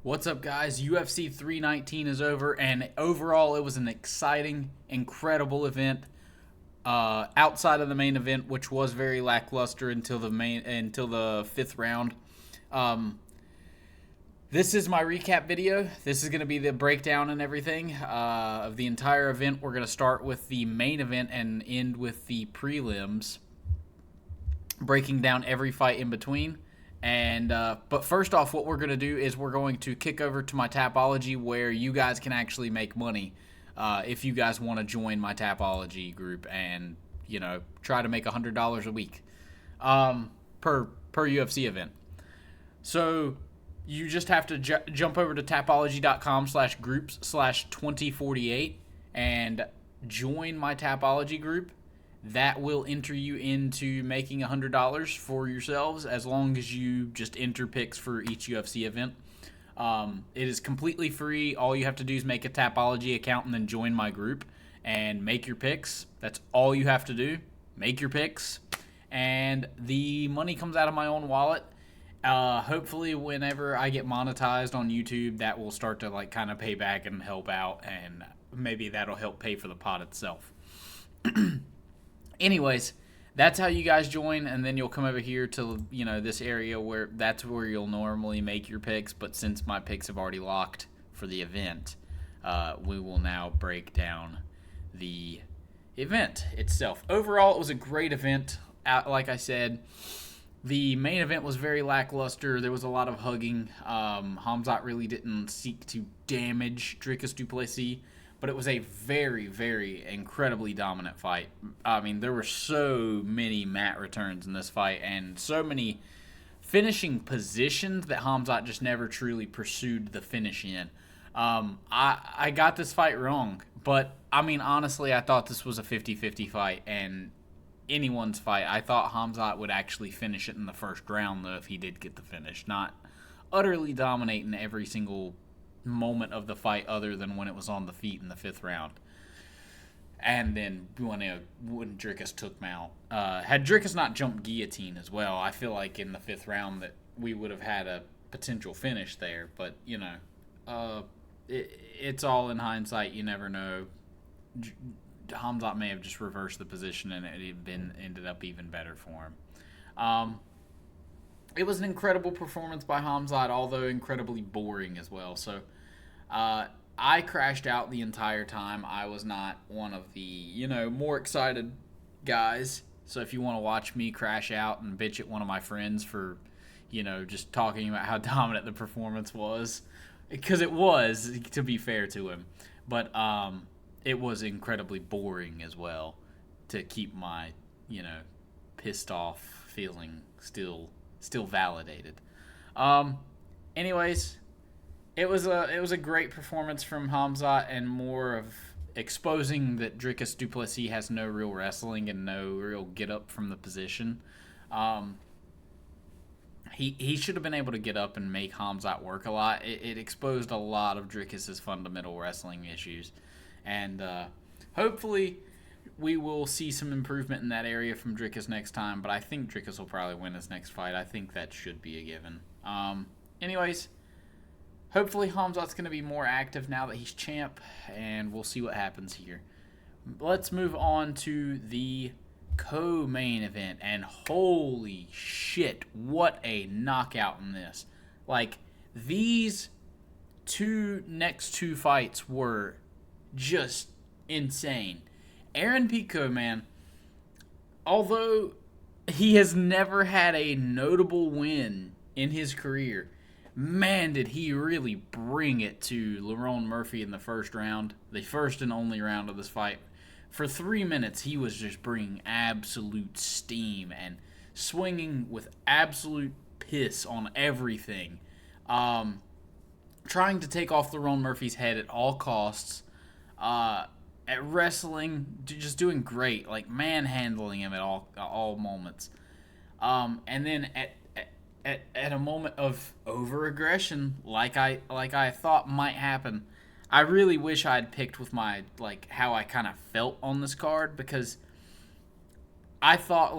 What's up, guys? UFC 319 is over, and overall, it was an exciting, incredible event. Outside of the main event, which was very lackluster until the fifth round. Um, this is my recap video. This is going to be the breakdown and everything of the entire event. We're going to start with the main event and end with the prelims, breaking down every fight in between. And but first off, what we're going to do is we're going to kick over to my Tapology, where you guys can actually make money if you guys want to join my Tapology group and try to make $100 a week per UFC event. So you just have to jump over to tapology.com/groups/2048 and join my Tapology group. That will enter you into making $100 for yourselves, as long as you just enter picks for each UFC event. It is completely free. All you have to do is make a Tapology account and then join my group and make your picks. That's all you have to do. Make your picks. And the money comes out of my own wallet. Hopefully whenever I get monetized on YouTube, that will start to kind of pay back and help out, and maybe that'll help pay for the pod itself. Anyways, that's how you guys join, and then you'll come over here to this area where that's where you'll normally make your picks. But since my picks have already locked for the event, we will now break down the event itself. Overall, it was a great event. Like I said, the main event was very lackluster. There was a lot of hugging. Hamzat really didn't seek to damage Dricus du Plessis, but it was a very, very incredibly dominant fight. I mean, there were so many mat returns in this fight and so many finishing positions that Hamzat just never truly pursued the finish in. I got this fight wrong, but I mean, honestly, I thought this was a 50-50 fight and anyone's fight. I thought Hamzat would actually finish it in the first round, though, if he did get the finish. Not utterly dominating every single moment of the fight, other than when it was on the feet in the fifth round, and then when Dricus took him out. Had Dricus not jumped guillotine as well, I feel like in the fifth round that we would have had a potential finish there. But it's all in hindsight. You never know. Hamzat may have just reversed the position, and it ended up even better for him. It was an incredible performance by Hamzat, although incredibly boring as well. So I crashed out the entire time. I was not one of the, more excited guys. So if you want to watch me crash out and bitch at one of my friends for, just talking about how dominant the performance was, because it was, to be fair to him. But it was incredibly boring as well, to keep my, pissed off feeling still validated. Anyways, it was a great performance from Hamzat, and more of exposing that Dricus du Plessis has no real wrestling and no real get up from the position. He should have been able to get up and make Hamzat work a lot. It exposed a lot of Dricus's fundamental wrestling issues, and hopefully we will see some improvement in that area from Dricus next time, but I think Dricus will probably win his next fight. I think that should be a given. Anyways, hopefully Hamzat's going to be more active now that he's champ, and we'll see what happens here. Let's move on to the co-main event, and holy shit, what a knockout in this. These next two fights were just insane. Aaron Pico, man, although he has never had a notable win in his career, man, did he really bring it to Lerone Murphy in the first round, the first and only round of this fight. For 3 minutes, he was just bringing absolute steam and swinging with absolute piss on everything, trying to take off Lerone Murphy's head at all costs. At wrestling, just doing great, manhandling him at all moments. And then at a moment of over-aggression, like I thought might happen, I really wish I had picked with my how I kind of felt on this card, because I thought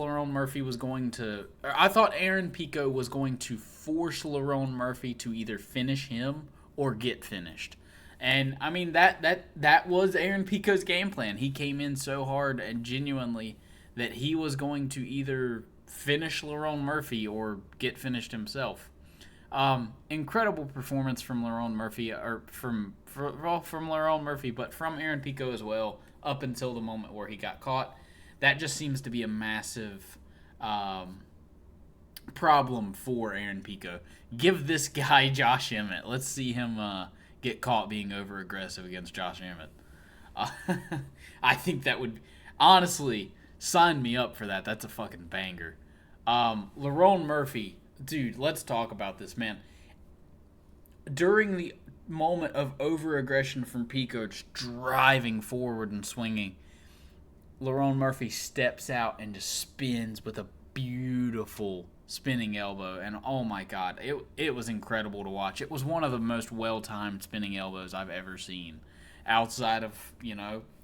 Aaron Pico was going to force Lerone Murphy to either finish him or get finished. And I mean that was Aaron Pico's game plan. He came in so hard and genuinely that he was going to either finish Lerone Murphy or get finished himself. Incredible performance from Lerone Murphy, or from Lerone Murphy, but from Aaron Pico as well, up until the moment where he got caught. That just seems to be a massive problem for Aaron Pico. Give this guy Josh Emmett. Let's see him get caught being over aggressive against Josh Emmett. I think that would honestly sign me up for that. That's a fucking banger. Lerone Murphy, dude, let's talk about this, man. During the moment of over-aggression from Pico, just driving forward and swinging, Lerone Murphy steps out and just spins with a beautiful spinning elbow. And oh my God, it was incredible to watch. It was one of the most well-timed spinning elbows I've ever seen. Outside of,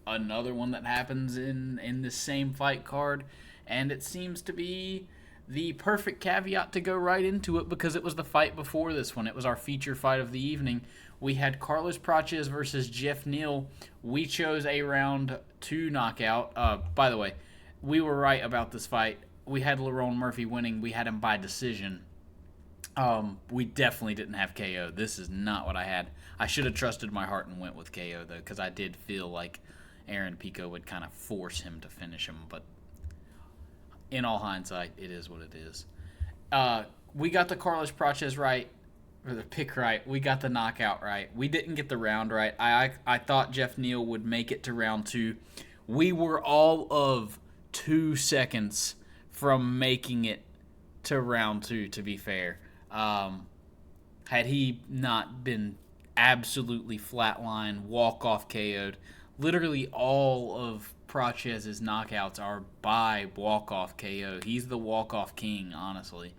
another one that happens in the same fight card. And it seems to be the perfect caveat to go right into it because it was the fight before this one. It was our feature fight of the evening. We had Carlos Praches versus Jeff Neal. We chose a round 2 knockout. By the way, we were right about this fight. We had Lerone Murphy winning. We had him by decision. We definitely didn't have KO. This is not what I had. I should have trusted my heart and went with KO, though, because I did feel like Aaron Pico would kind of force him to finish him, but in all hindsight, it is what it is. We got the Carlos Praches right, or the pick right. We got the knockout right. We didn't get the round right. I thought Jeff Neal would make it to round 2. We were all of 2 seconds from making it to round 2, to be fair. Had he not been absolutely flatline, walk-off KO'd, literally all of Praches' knockouts are by walk-off KO. He's the walk-off king, honestly.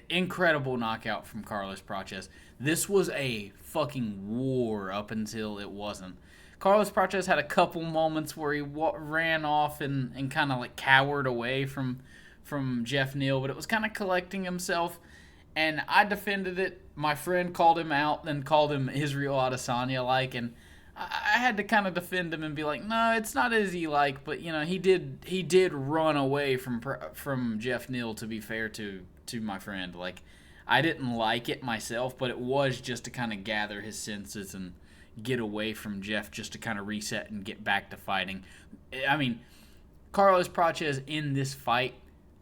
Incredible knockout from Carlos Praches. This was a fucking war up until it wasn't. Carlos Praches had a couple moments where he ran off and kind of like cowered away from Jeff Neal, but it was kind of collecting himself. And I defended it. My friend called him out and called him Israel Adesanya-like, and I had to kind of defend him and be like, no, it's not Izzy-like, but he did run away from Jeff Neal. To be fair to my friend, like I didn't like it myself, but it was just to kind of gather his senses and get away from Jeff, just to kind of reset and get back to fighting. I mean, Carlos Praches in this fight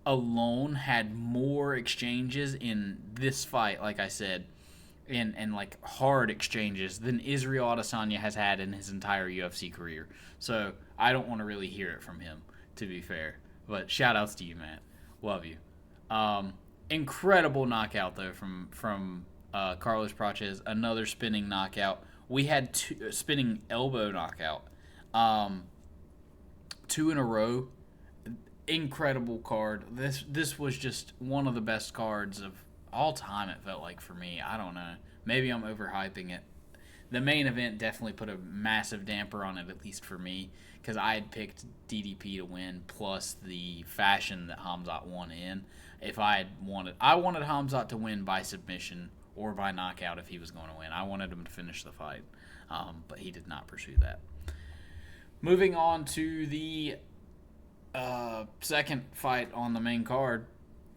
alone had more exchanges in this fight, like I said, and like hard exchanges than Israel Adesanya has had in his entire UFC career. So I don't want to really hear it from him, to be fair. But shout outs to you, Matt. Love you. Incredible knockout though from Carlos Praches. Another spinning knockout. We had 2 spinning elbow knockout. 2 in a row. Incredible card. This was just one of the best cards of all time, it felt like, for me. I don't know. Maybe I'm overhyping it. The main event definitely put a massive damper on it, at least for me, because I had picked DDP to win, plus the fashion that Hamzat won in. I wanted Hamzat to win by submission or by knockout if he was going to win. I wanted him to finish the fight, but he did not pursue that. Moving on to the second fight on the main card,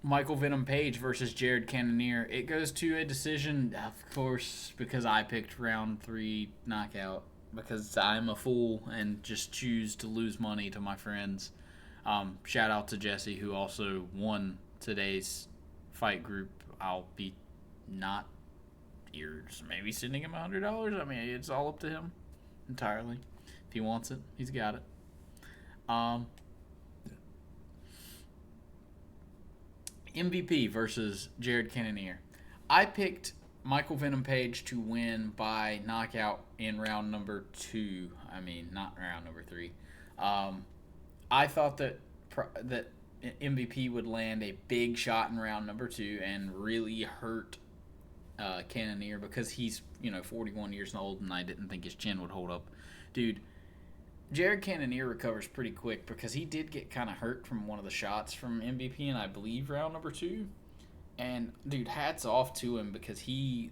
Michael Venom Page versus Jared Cannonier. It goes to a decision, of course, because I picked round 3 knockout, because I'm a fool and just choose to lose money to my friends. Shout out to Jesse, who also won today's fight group. I'll be not ears, maybe sending him $100. I mean, it's all up to him entirely. If he wants it, he's got it. MVP versus Jared Cannonier. I picked Michael Venom Page to win by knockout in round number 2. I mean, not round number 3. I thought that MVP would land a big shot in round number 2 and really hurt Cannonier, because he's 41 years old, and I didn't think his chin would hold up. Dude, Jared Cannonier recovers pretty quick, because he did get kind of hurt from one of the shots from MVP in, I believe, round number 2. And dude, hats off to him because he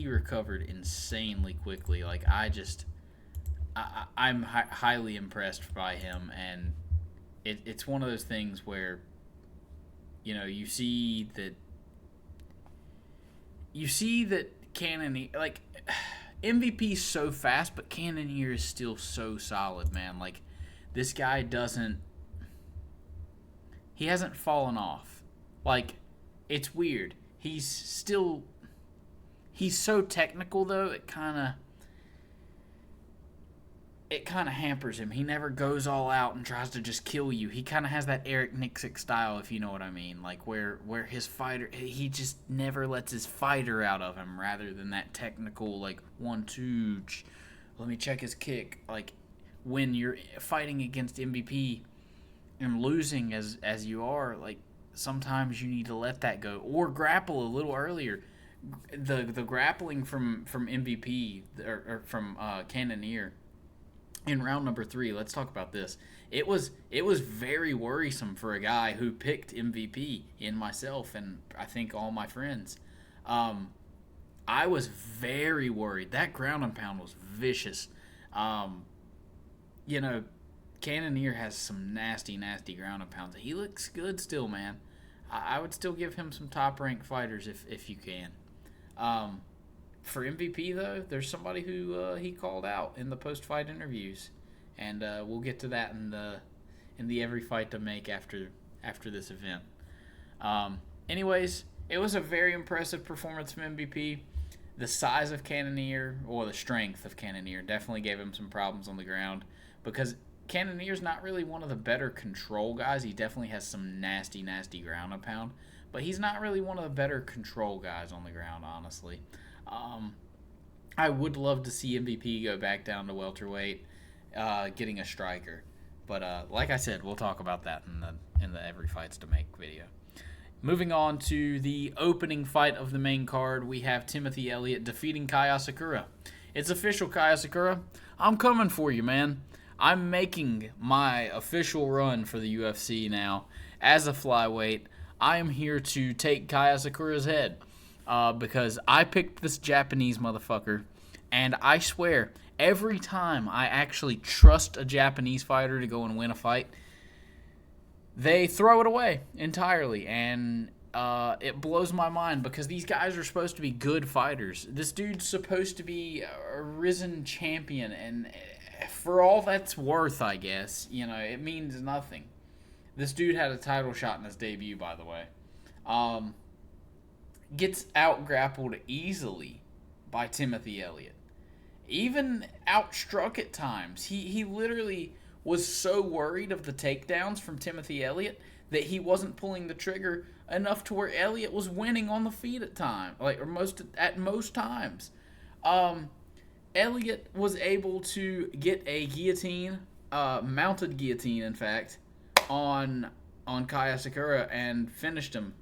recovered insanely quickly. Like I'm highly impressed by him, and it's one of those things where you see that Cannonier, like, MVP's so fast, but Cannonier is still so solid, man. Like, this guy he hasn't fallen off. Like, it's weird. He's so technical though. It kind of hampers him. He never goes all out and tries to just kill you. He kind of has that Eric Nixick style, if you know what I mean. Like where his fighter, he just never lets his fighter out of him, rather than that technical, like, 1-2, let me check his kick. Like, when you're fighting against MVP and losing as you are, like, sometimes you need to let that go or grapple a little earlier. The grappling from MVP or from Cannonier in round number 3, let's talk about this. It was very worrisome for a guy who picked MVP in myself and I think all my friends. I was very worried. That ground and pound was vicious. Cannonier has some nasty ground and pounds. He looks good still, man. I would still give him some top-ranked fighters if you can. For MVP, though, there's somebody who he called out in the post-fight interviews, and we'll get to that in the every fight to make after this event. Anyways, it was a very impressive performance from MVP. The size of Cannonier, or the strength of Cannonier, definitely gave him some problems on the ground, because Cannonier's not really one of the better control guys. He definitely has some nasty ground and pound, but he's not really one of the better control guys on the ground, honestly. I would love to see MVP go back down to welterweight, getting a striker. But like I said, we'll talk about that in the every fights to make video. Moving on to the opening fight of the main card, we have Timothy Elliott defeating Kaya Sakura. It's official, Kaya Sakura. I'm coming for you, man. I'm making my official run for the UFC now as a flyweight. I am here to take Kaya Sakura's head. Because I picked this Japanese motherfucker, and I swear, every time I actually trust a Japanese fighter to go and win a fight, they throw it away entirely, and it blows my mind, because these guys are supposed to be good fighters. This dude's supposed to be a risen champion, and for all that's worth, I guess, it means nothing. This dude had a title shot in his debut, by the way. Gets out-grappled easily by Timothy Elliott. Even outstruck at times. He literally was so worried of the takedowns from Timothy Elliott that he wasn't pulling the trigger enough to where Elliott was winning on the feet at times, at most times. Elliott was able to get a guillotine, mounted guillotine, in fact, on Kaya Sakura and finished him.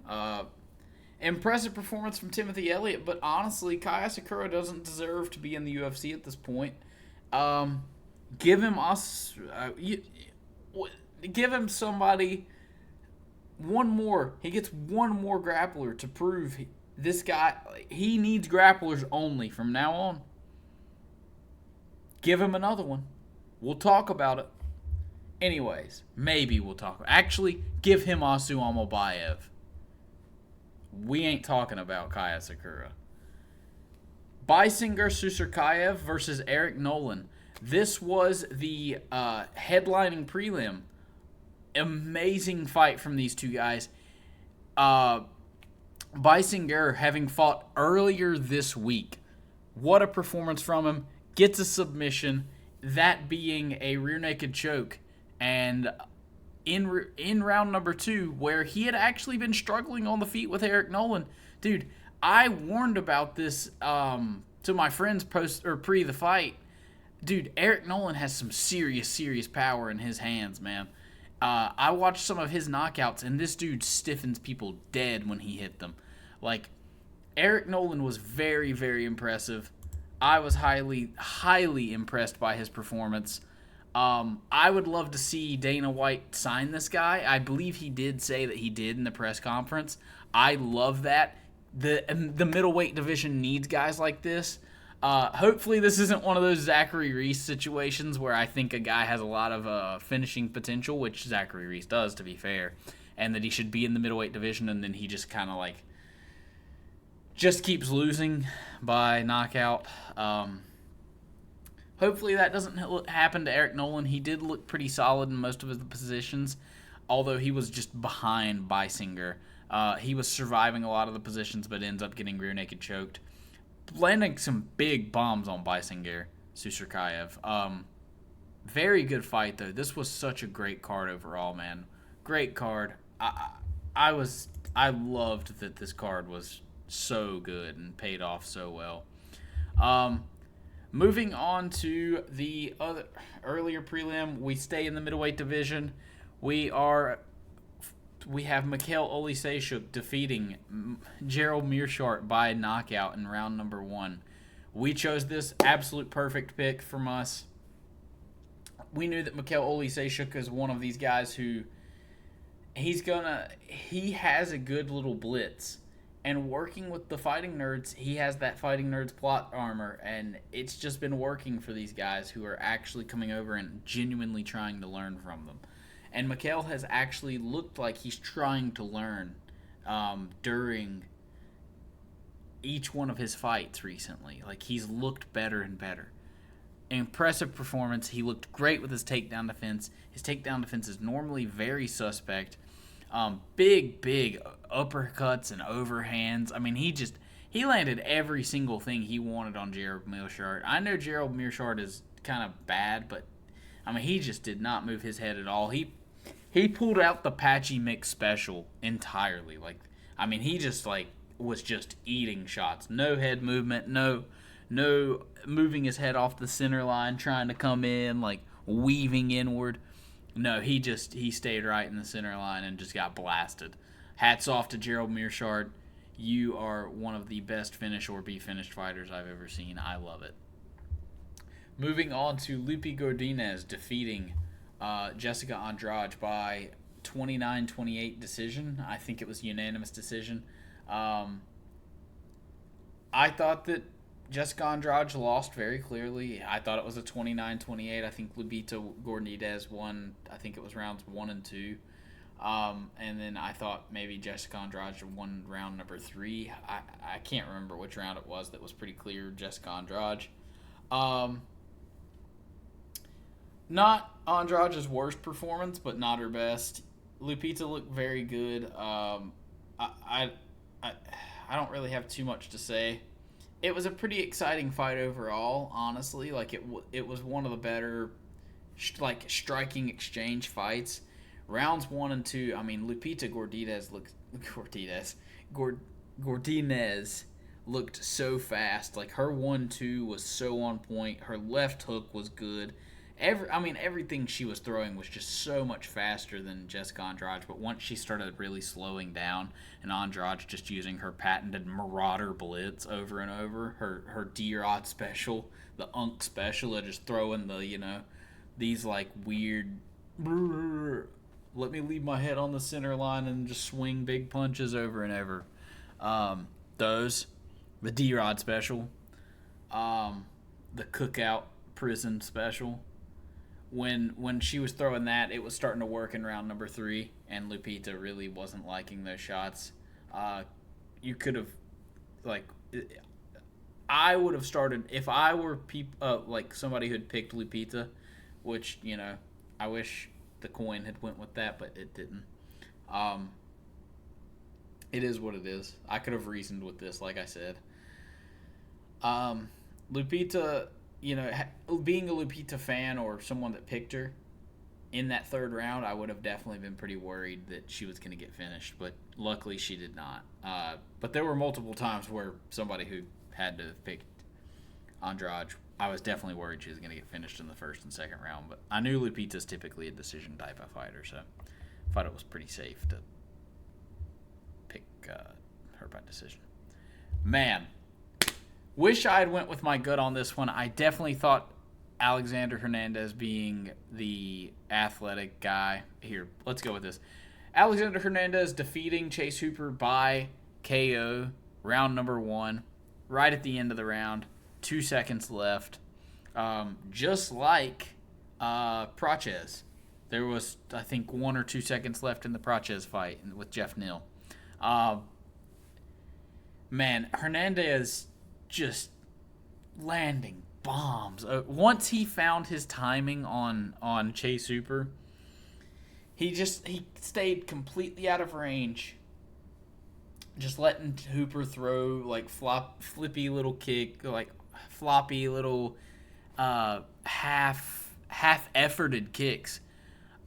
Impressive performance from Timothy Elliott, but honestly, Kaya Sakura doesn't deserve to be in the UFC at this point. Give him somebody, one more. He gets one more grappler to prove this guy. He needs grapplers only from now on. Give him another one. We'll talk about it. Anyways, maybe we'll talk. Actually, give him Asu Amobayev. We ain't talking about Kaya Sakura. Baisinger Susurkayev versus Eric Nolan. This was the headlining prelim. Amazing fight from these two guys. Baisinger, having fought earlier this week. What a performance from him. Gets a submission, that being a rear naked choke. And in round number 2, where he had actually been struggling on the feet with Eric Nolan. Dude, I warned about this to my friends pre the fight. Dude, Eric Nolan has some serious power in his hands, man. I watched some of his knockouts, and this dude stiffens people dead when he hit them. Like, Eric Nolan was very impressive. I was highly impressed by his performance. I would love to see Dana White sign this guy. I believe he did say that he did in the press conference. I love that. The middleweight division needs guys like this. Hopefully this isn't one of those Zachary Reese situations where I think a guy has a lot of finishing potential, which Zachary Reese does, to be fair, and that he should be in the middleweight division, and then he just kind of like just keeps losing by knockout. Hopefully that doesn't happen to Eric Nolan. He did look pretty solid in most of his positions, although he was just behind Beisinger. He was surviving a lot of the positions, but ends up getting rear naked choked. Landing some big bombs on Beisinger, Susurkayev. Very good fight, though. This was such a great card overall, man. Great card. I loved that this card was so good and paid off so well. Moving on to the other earlier prelim, we stay in the middleweight division. We have Mikhail Olisejczuk defeating Gerald Meerschaert by knockout in round number 1. We chose this absolute perfect pick from us. We knew that Mikhail Olisejczuk is one of these guys who he has a good little blitz. And working with the Fighting Nerds, he has that Fighting Nerds plot armor, and it's just been working for these guys who are actually coming over and genuinely trying to learn from them. And Mikhail has actually looked like he's trying to learn during each one of his fights recently. Like, he's looked better and better. Impressive performance. He looked great with his takedown defense. His takedown defense is normally very suspect. Big uppercuts and overhands. I mean, he landed every single thing he wanted on Gerald Meerschaert. I know Gerald Meerschaert is kind of bad, but I mean, he just did not move his head at all. He pulled out the Patchy Mix special entirely. Like, I mean, he just was just eating shots. No head movement, no moving his head off the center line, trying to come in, like weaving inward. No, he stayed right in the center line and just got blasted. Hats off to Gerald Meerschaert. You are one of the best finish or be finished fighters I've ever seen. I love it. Moving on to Lupi Godinez defeating Jessica Andrade by 29-28 decision. I think it was unanimous decision. I thought that Jessica Andrade lost very clearly. I thought it was a 29-28. I think Lupita Godinez won. I think it was rounds 1 and 2. And then I thought maybe Jessica Andrade won round number 3. I can't remember which round it was that was pretty clear Jessica Andrade. Not Andrade's worst performance, but not her best. Lupita looked very good. I don't really have too much to say. It was a pretty exciting fight overall, honestly. Like, it was one of the better, striking exchange fights. Rounds 1 and 2, I mean, Lupita Godinez looked so fast. Like, her 1-2 was so on point. Her left hook was good. Everything she was throwing was just so much faster than Jessica Andrade. But once she started really slowing down, and Andrade just using her patented Marauder Blitz over and over, her D-Rod special, the Unk special, of just throwing these like weird, let me leave my head on the center line and just swing big punches over and over. The D-Rod special, the Cookout Prison special. When she was throwing that, it was starting to work in round number 3, and Lupita really wasn't liking those shots. You could have, I would have started, if I were somebody who'd picked Lupita, which, I wish the coin had went with that, but it didn't. It is what it is. I could have reasoned with this, like I said. Lupita, being a Lupita fan or someone that picked her in that third round, I would have definitely been pretty worried that she was going to get finished, but luckily she did not. But there were multiple times where somebody who had to have picked Andrade, I was definitely worried she was going to get finished in the first and second round, but I knew Lupita's typically a decision type of fighter, so I thought it was pretty safe to pick her by decision. Man, wish I had went with my gut on this one. I definitely thought Alexander Hernandez being the athletic guy. Here, let's go with this. Alexander Hernandez defeating Chase Hooper by KO, round number 1, right at the end of the round, 2 seconds left. Just like Praches. There was, I think, 1 or 2 seconds left in the Praches fight with Jeff Neal. Man, Hernandez just landing bombs. Once he found his timing on Chase Hooper, he stayed completely out of range. Just letting Hooper throw like flippy little kick, like floppy little half efforted kicks.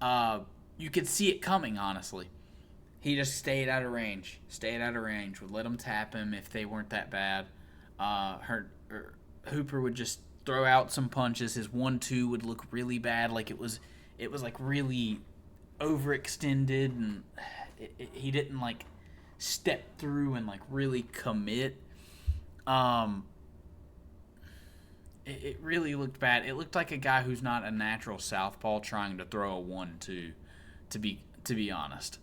You could see it coming, honestly. He just stayed out of range. Would let them tap him if they weren't that bad. Hooper would just throw out some punches. His 1-2 would look really bad, like it was like really overextended, and he didn't like step through and like really commit. It really looked bad. It looked like a guy who's not a natural southpaw trying to throw a 1-2, to be honest.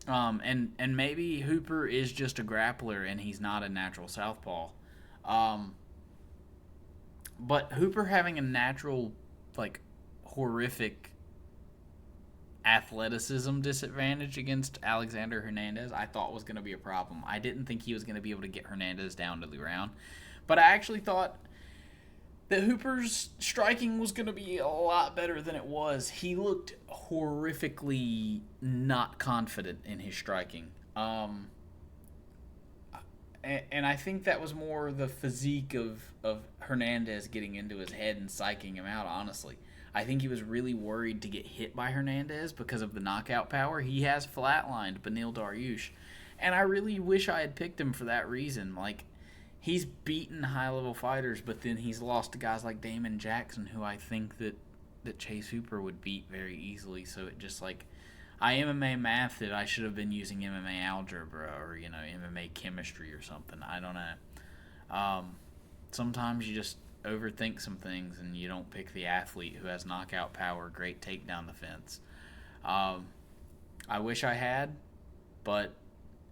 And maybe Hooper is just a grappler and he's not a natural southpaw. But Hooper having a natural, like, horrific athleticism disadvantage against Alexander Hernandez, I thought was going to be a problem. I didn't think he was going to be able to get Hernandez down to the ground. But I actually thought that Hooper's striking was going to be a lot better than it was. He looked horrifically not confident in his striking. And I think that was more the physique of Hernandez getting into his head and psyching him out, honestly. I think he was really worried to get hit by Hernandez because of the knockout power. He has flatlined Beneil Dariush. And I really wish I had picked him for that reason. Like, he's beaten high-level fighters, but then he's lost to guys like Damon Jackson, who I think that Chase Hooper would beat very easily. So it just, like, I MMA mathed it. I should have been using MMA algebra or, MMA chemistry or something. I don't know. Sometimes you just overthink some things and you don't pick the athlete who has knockout power, great takedown defense. I wish I had, but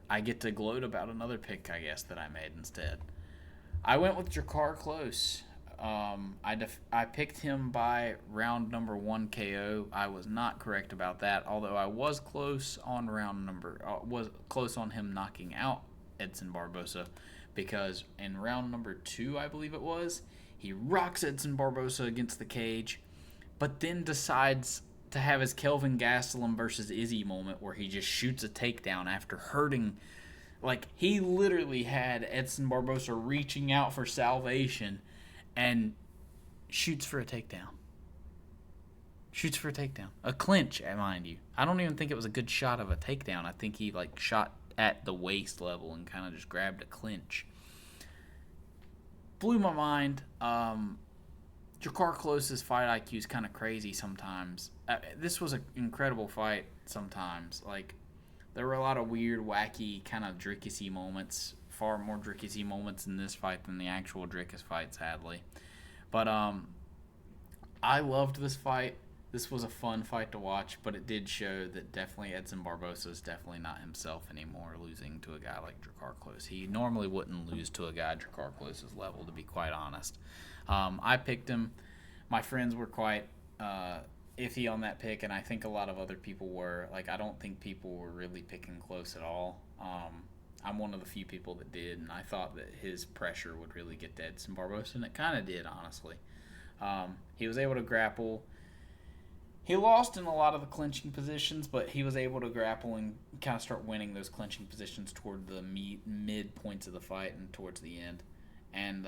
I get to gloat about another pick, I guess, that I made instead. I went with Drakkar Klose. I picked him by round number 1 KO. I was not correct about that, although I was close on him knocking out Edson Barbosa, because in round number 2, I believe it was, he rocks Edson Barbosa against the cage, but then decides to have his Kelvin Gastelum versus Izzy moment where he just shoots a takedown after hurting. Like, he literally had Edson Barbosa reaching out for salvation and shoots for a takedown. A clinch, mind you. I don't even think it was a good shot of a takedown. I think he, like, shot at the waist level and kind of just grabbed a clinch. Blew my mind. Drakkar Klose's fight IQ is kind of crazy sometimes. This was an incredible fight sometimes. Like, there were a lot of weird, wacky, kind of Dricus-y moments. Far more Dricus-y moments in this fight than the actual Dricus fight, sadly. But I loved this fight. This was a fun fight to watch, but it did show that definitely Edson Barbosa is definitely not himself anymore, losing to a guy like Drakkar Klose. He normally wouldn't lose to a guy Drakkar Klose's level, to be quite honest. I picked him. My friends were quite iffy on that pick, and I think a lot of other people were. Like, I don't think people were really picking Klose at all. I'm one of the few people that did, and I thought that his pressure would really get to Edson Barbosa, and it kind of did, honestly. He was able to grapple. He lost in a lot of the clinching positions, but he was able to grapple and kind of start winning those clinching positions toward the mid points of the fight and towards the end, and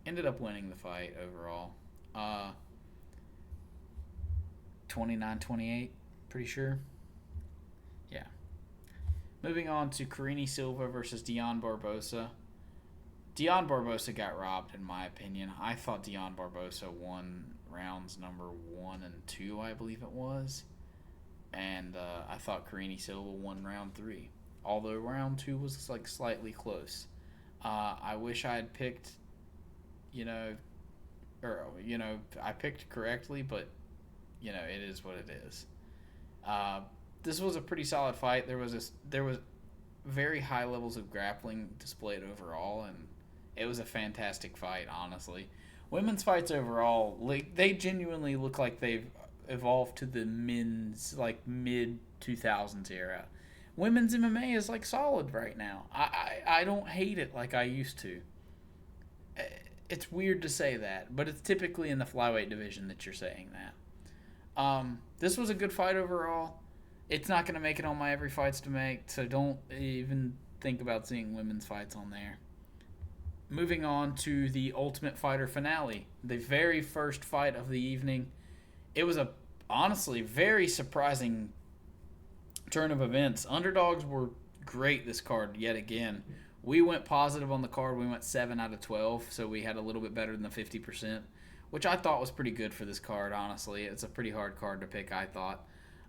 ended up winning the fight overall. 29-28, pretty sure. Yeah. Moving on to Carini Silva versus Dion Barbosa. Dion Barbosa got robbed, in my opinion. I thought Dion Barbosa won rounds number 1 and 2, I believe it was. And I thought Carini Silva won round 3. Although round 2 was like slightly close. I wish I had picked, I picked correctly, but, it is what it is. this was a pretty solid fight. There was very high levels of grappling displayed overall, and it was a fantastic fight. Honestly, women's fights overall, like, they genuinely look like they've evolved to the men's like mid 2000s era. Women's MMA is like solid right now. I don't hate it like I used to. It's weird to say that, but it's typically in the flyweight division that you're saying that. This was a good fight overall. It's not going to make it on my every fights to make, so don't even think about seeing women's fights on there. Moving on to the Ultimate Fighter finale, the very first fight of the evening. It was a honestly very surprising turn of events. Underdogs were great this card yet again. We went positive on the card. We went 7 out of 12, so we had a little bit better than the 50%, which I thought was pretty good for this card, honestly. It's a pretty hard card to pick, I thought,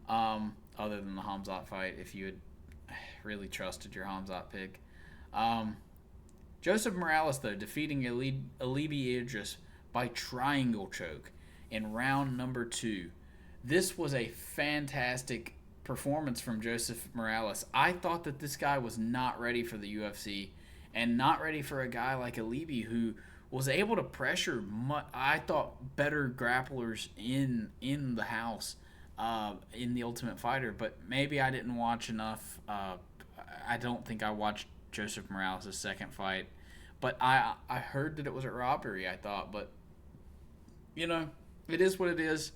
other than the Hamzat fight, if you had really trusted your Hamzat pick. Joseph Morales, though, defeating Alibi Idris by triangle choke in round number 2. This was a fantastic performance from Joseph Morales. I thought that this guy was not ready for the UFC and not ready for a guy like Alibi, who was able to pressure, I thought, better grapplers in the house in the Ultimate Fighter, but maybe I didn't watch enough. I don't think I watched Joseph Morales' second fight, but I heard that it was a robbery, I thought, but it is what it is.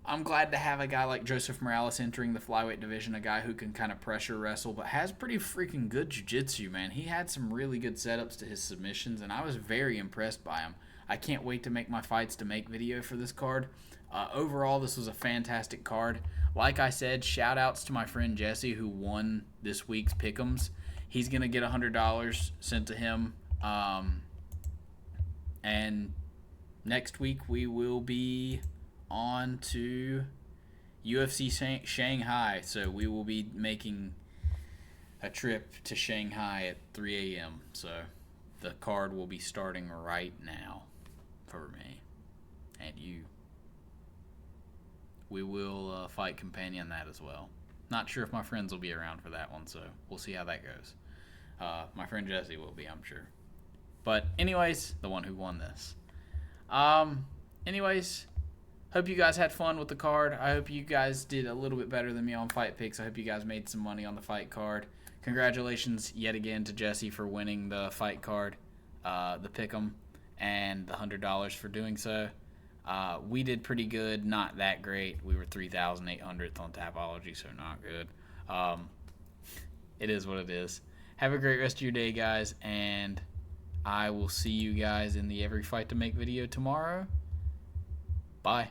I'm glad to have a guy like Joseph Morales entering the flyweight division, a guy who can kind of pressure wrestle, but has pretty freaking good jiu-jitsu, man. He had some really good setups to his submissions, and I was very impressed by him. I can't wait to make my fights to make video for this card. Overall, this was a fantastic card. Like I said, shout-outs to my friend Jesse, who won this week's Pick'ems. He's going to get $100 sent to him. And next week we will be on to UFC Shanghai, so we will be making a trip to Shanghai at 3 a.m. So the card will be starting right now for me and you. We will fight companion that as well. Not sure if my friends will be around for that one, so we'll see how that goes. My friend Jesse will be, I'm sure. But anyways, the one who won this. Anyways, hope you guys had fun with the card. I hope you guys did a little bit better than me on Fight Picks. I hope you guys made some money on the fight card. Congratulations yet again to Jesse for winning the fight card, the Pick'em, and the $100 for doing so. We did pretty good, not that great. We were 3,800th on Tapology, so not good. It is what it is. Have a great rest of your day, guys, and I will see you guys in the Every Fight to Make video tomorrow. Bye.